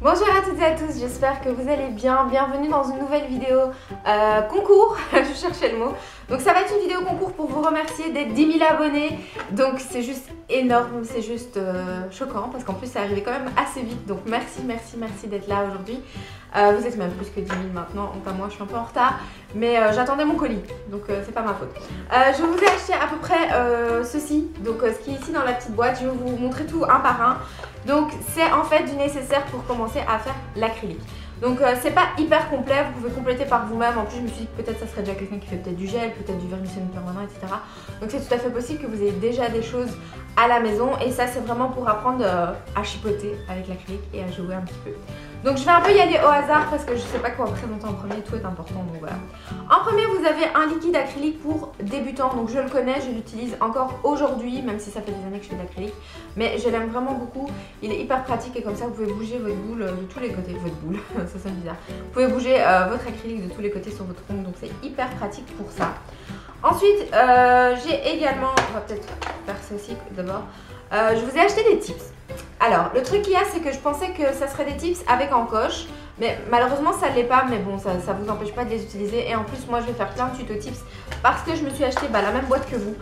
Bonjour à toutes et à tous, j'espère que vous allez bien. Bienvenue dans une nouvelle vidéo concours, je cherchais le mot. Donc ça va être une vidéo concours pour vous remercier d'être 10 000 abonnés. Donc c'est juste énorme, c'est juste choquant parce qu'en plus c'est arrivé quand même assez vite. Donc merci d'être là aujourd'hui. Vous êtes même plus que 10 000 maintenant, honte à moi, je suis un peu en retard. Mais j'attendais mon colis, donc c'est pas ma faute. Je vous ai acheté à peu près ceci, donc ce qui est ici dans la petite boîte. Je vais vous montrer tout un par un. Donc c'est en fait du nécessaire pour commencer à faire l'acrylique. Donc c'est pas hyper complet, vous pouvez compléter par vous-même. En plus je me suis dit que peut-être ça serait déjà quelqu'un qui fait peut-être du gel, peut-être du vernis semi-permanent, etc. Donc c'est tout à fait possible que vous ayez déjà des choses à la maison. Et ça c'est vraiment pour apprendre à chipoter avec l'acrylique et à jouer un petit peu. Donc je vais un peu y aller au hasard parce que je sais pas quoi présenter en premier, tout est important, donc voilà. En premier vous avez un liquide acrylique pour débutants, donc je le connais, je l'utilise encore aujourd'hui, même si ça fait des années que je fais de l'acrylique. Mais je l'aime vraiment beaucoup, il est hyper pratique et comme ça vous pouvez bouger votre boule de tous les côtés, votre boule, ça sonne bizarre. Vous pouvez bouger votre acrylique de tous les côtés sur votre ongle, donc c'est hyper pratique pour ça. Ensuite j'ai également, on va peut-être faire ceci d'abord, je vous ai acheté des tips. Alors, le truc qu'il y a, c'est que je pensais que ça serait des tips avec encoche, mais malheureusement ça ne l'est pas, mais bon, ça vous empêche pas de les utiliser. Et en plus, moi je vais faire plein de tutos tips parce que je me suis acheté la même boîte que vous.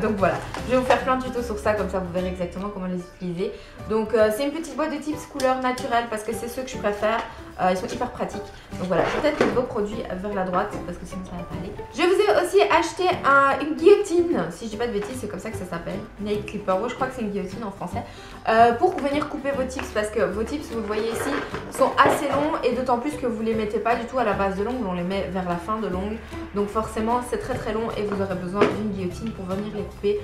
Donc voilà, je vais vous faire plein de tutos sur ça, comme ça vous verrez exactement comment les utiliser. Donc c'est une petite boîte de tips couleur naturelle parce que c'est ceux que je préfère. Ils sont hyper pratiques. Donc voilà, je vais peut-être mettre vos produits vers la droite parce que sinon ça va pas aller. Je vous ai aussi acheté une guillotine, si je dis pas de bêtises, c'est comme ça que ça s'appelle. Nail clipper, ouais, je crois que c'est une guillotine en français. Pour venir couper vos tips parce que vos tips, vous le voyez ici, sont assez longs et d'autant plus que vous les mettez pas du tout à la base de l'ongle, on les met vers la fin de l'ongle. Donc forcément c'est très long et vous aurez besoin d'une guillotine pour venir les couper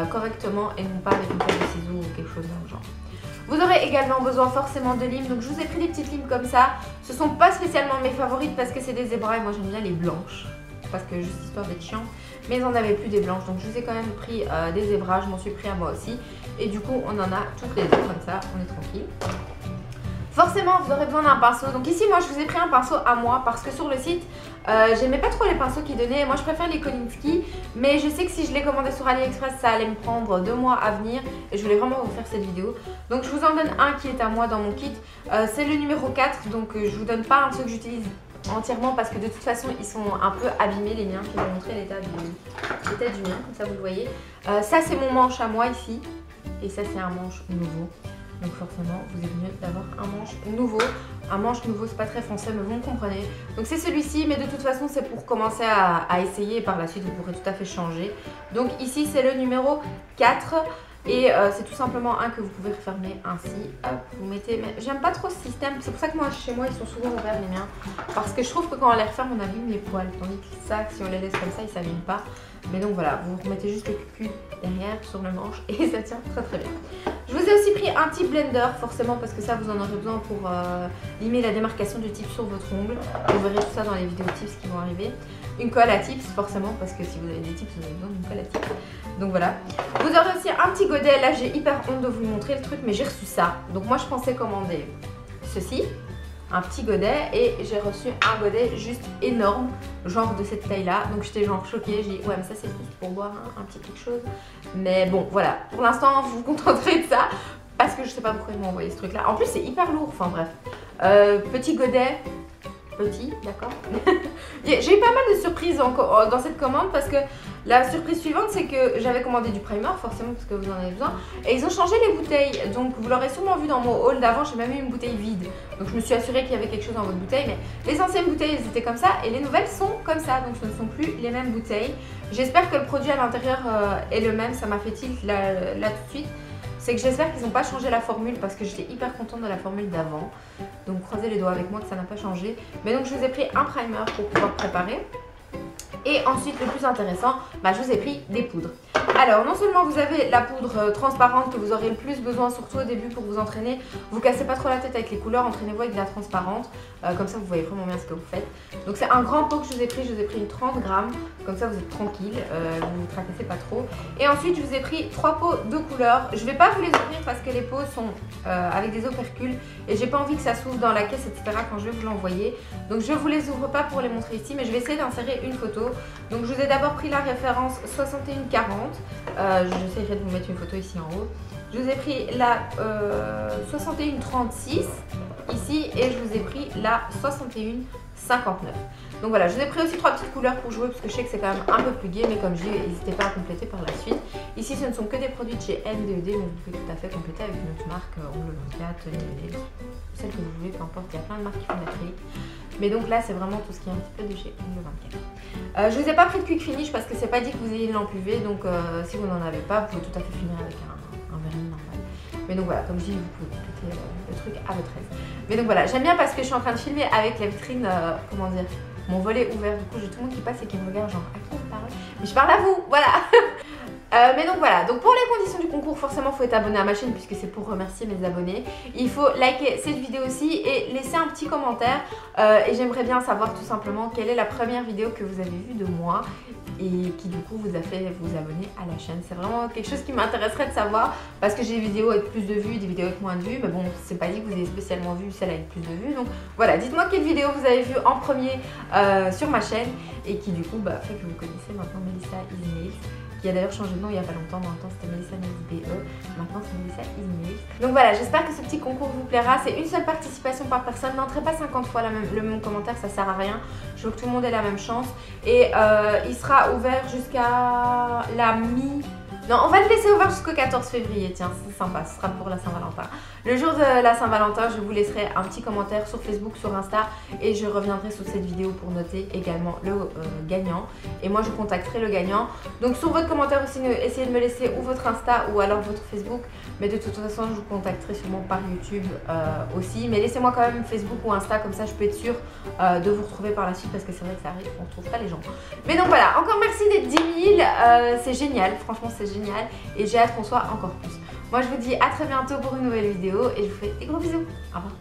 correctement et non pas avec une paire de ciseaux ou quelque chose dans le genre. Vous aurez également besoin forcément de limes, donc je vous ai pris des petites limes comme ça. Ce ne sont pas spécialement mes favorites parce que c'est des zébras et moi j'aime bien les blanches. Parce que juste histoire d'être chiant, mais ils n'en avaient plus des blanches. Donc je vous ai quand même pris des zébras, je m'en suis pris à moi aussi. Et du coup on en a toutes les deux comme ça, on est tranquille. Forcément vous aurez besoin d'un pinceau. Donc ici moi je vous ai pris un pinceau à moi parce que sur le site j'aimais pas trop les pinceaux qu'ils donnaient. Moi je préfère les Kolinsky, mais je sais que si je les commandais sur AliExpress ça allait me prendre 2 mois à venir. Et je voulais vraiment vous faire cette vidéo. Donc je vous en donne un qui est à moi dans mon kit. C'est le numéro 4, donc je vous donne pas un de ceux que j'utilise entièrement parce que de toute façon ils sont un peu abîmés les miens. Je vais vous montrer l'état du mien, comme ça vous le voyez. Ça c'est mon manche à moi ici. Et ça c'est un manche nouveau. Donc forcément, vous êtes mieux d'avoir un manche nouveau. Un manche nouveau, c'est pas très français, mais vous me comprenez. Donc c'est celui-ci, mais de toute façon, c'est pour commencer à essayer. Et par la suite, vous pourrez tout à fait changer. Donc ici, c'est le numéro 4. Et c'est tout simplement un que vous pouvez refermer ainsi. Hop, vous mettez... J'aime pas trop ce système. C'est pour ça que moi, chez moi, ils sont souvent ouverts, les miens. Parce que je trouve que quand on les referme, on abîme les poils. Tandis que ça, si on les laisse comme ça, ils s'abîment pas. Mais donc voilà, vous remettez juste le cul derrière sur le manche et ça tient très bien. Je vous ai aussi pris un petit blender, forcément, parce que ça, vous en aurez besoin pour limer la démarcation du tip sur votre ongle. Vous verrez tout ça dans les vidéos tips qui vont arriver. Une colle à tips, forcément, parce que si vous avez des tips, vous avez besoin d'une colle à tips. Donc voilà. Vous aurez aussi un petit godet. Là, j'ai hyper honte de vous montrer le truc, mais j'ai reçu ça. Donc moi, je pensais commander ceci, un petit godet, et j'ai reçu un godet juste énorme, genre de cette taille là. Donc j'étais genre choquée, j'ai dit ouais mais ça c'est plus pour boire un petit quelque chose. Mais bon voilà, pour l'instant vous vous contenterez de ça parce que je sais pas pourquoi ils m'ont envoyé ce truc là. En plus c'est hyper lourd, enfin bref. Petit godet, petit, d'accord. J'ai eu pas mal de surprises dans cette commande parce que la surprise suivante c'est que j'avais commandé du primer forcément parce que vous en avez besoin et ils ont changé les bouteilles. Donc vous l'aurez sûrement vu dans mon haul d'avant, j'ai même eu une bouteille vide. Donc je me suis assurée qu'il y avait quelque chose dans votre bouteille, mais les anciennes bouteilles elles étaient comme ça et les nouvelles sont comme ça, donc ce ne sont plus les mêmes bouteilles. J'espère que le produit à l'intérieur est le même, ça m'a fait tilt là tout de suite. C'est que j'espère qu'ils n'ont pas changé la formule parce que j'étais hyper contente de la formule d'avant. Donc croisez les doigts avec moi que ça n'a pas changé. Mais donc je vous ai pris un primer pour pouvoir préparer. Et ensuite le plus intéressant, je vous ai pris des poudres. Alors non seulement vous avez la poudre transparente que vous aurez le plus besoin surtout au début pour vous entraîner. Vous cassez pas trop la tête avec les couleurs, entraînez-vous avec de la transparente. Comme ça vous voyez vraiment bien ce que vous faites. Donc c'est un grand pot que je vous ai pris une 30 grammes. Comme ça vous êtes tranquille, vous ne tracassez pas trop. Et ensuite je vous ai pris 3 pots de couleurs. Je ne vais pas vous les ouvrir parce que les pots sont avec des opercules. Et j'ai pas envie que ça s'ouvre dans la caisse etc. quand je vais vous l'envoyer. Donc je ne vous les ouvre pas pour les montrer ici, mais je vais essayer d'insérer une photo. Donc je vous ai d'abord pris la référence 6140. J'essaierai de vous mettre une photo ici en haut. Je vous ai pris la 6136 ici et je vous ai pris la 61,59. Donc voilà, je vous ai pris aussi 3 petites couleurs pour jouer parce que je sais que c'est quand même un peu plus gai, mais comme je dis, n'hésitez pas à compléter par la suite. Ici, ce ne sont que des produits de chez NDED, mais vous pouvez tout à fait compléter avec une autre marque, Ongle 24, NDED, celle que vous voulez, peu importe, il y a plein de marques qui font de l'acrylique. Mais donc là, c'est vraiment tout ce qui est un petit peu de chez Ongle 24. Je vous ai pas pris de quick finish parce que c'est pas dit que vous ayez une lampe UV, donc si vous n'en avez pas, vous pouvez tout à fait finir avec un vernis normal. Mais donc voilà, comme je dis, vous pouvez compléter le truc à votre aise. Mais donc voilà, j'aime bien parce que je suis en train de filmer avec la vitrine, comment dire, mon volet ouvert. Du coup, j'ai tout le monde qui passe et qui me regarde genre à qui on parle. Mais je parle à vous, voilà. Mais donc voilà, donc pour les conditions du concours, forcément il faut être abonné à ma chaîne puisque c'est pour remercier mes abonnés. Il faut liker cette vidéo aussi et laisser un petit commentaire. Et j'aimerais bien savoir tout simplement quelle est la première vidéo que vous avez vue de moi et qui du coup vous a fait vous abonner à la chaîne. C'est vraiment quelque chose qui m'intéresserait de savoir parce que j'ai des vidéos avec plus de vues, des vidéos avec moins de vues. Mais bon, c'est pas dit que vous ayez spécialement vu celle avec plus de vues. Donc voilà, dites-moi quelle vidéo vous avez vue en premier sur ma chaîne et qui du coup fait que vous connaissez maintenant Melissa Easy Nails, qui a d'ailleurs changé de nom il n'y a pas longtemps. Dans le temps c'était Melissa Nails BE, maintenant c'est Melissa Easy Nails. Donc voilà, j'espère que ce petit concours vous plaira. C'est une seule participation par personne, n'entrez pas 50 fois le même commentaire, ça sert à rien. Je veux que tout le monde ait la même chance. Et il sera ouvert jusqu'à la mi... Non, on va le laisser ouvert jusqu'au 14 février, tiens, c'est sympa, ce sera pour la Saint-Valentin. Le jour de la Saint-Valentin, je vous laisserai un petit commentaire sur Facebook, sur Insta et je reviendrai sous cette vidéo pour noter également le gagnant. Et moi, je contacterai le gagnant. Donc sur votre commentaire aussi, essayez de me laisser ou votre Insta ou alors votre Facebook. Mais de toute façon, je vous contacterai sûrement par YouTube aussi. Mais laissez-moi quand même Facebook ou Insta, comme ça je peux être sûre de vous retrouver par la suite parce que c'est vrai que ça arrive, on ne trouve pas les gens. Mais donc voilà, encore merci d'être 10 000, c'est génial, franchement c'est génial et j'ai hâte qu'on soit encore plus. Moi je vous dis à très bientôt pour une nouvelle vidéo et je vous fais des gros bisous. Au revoir.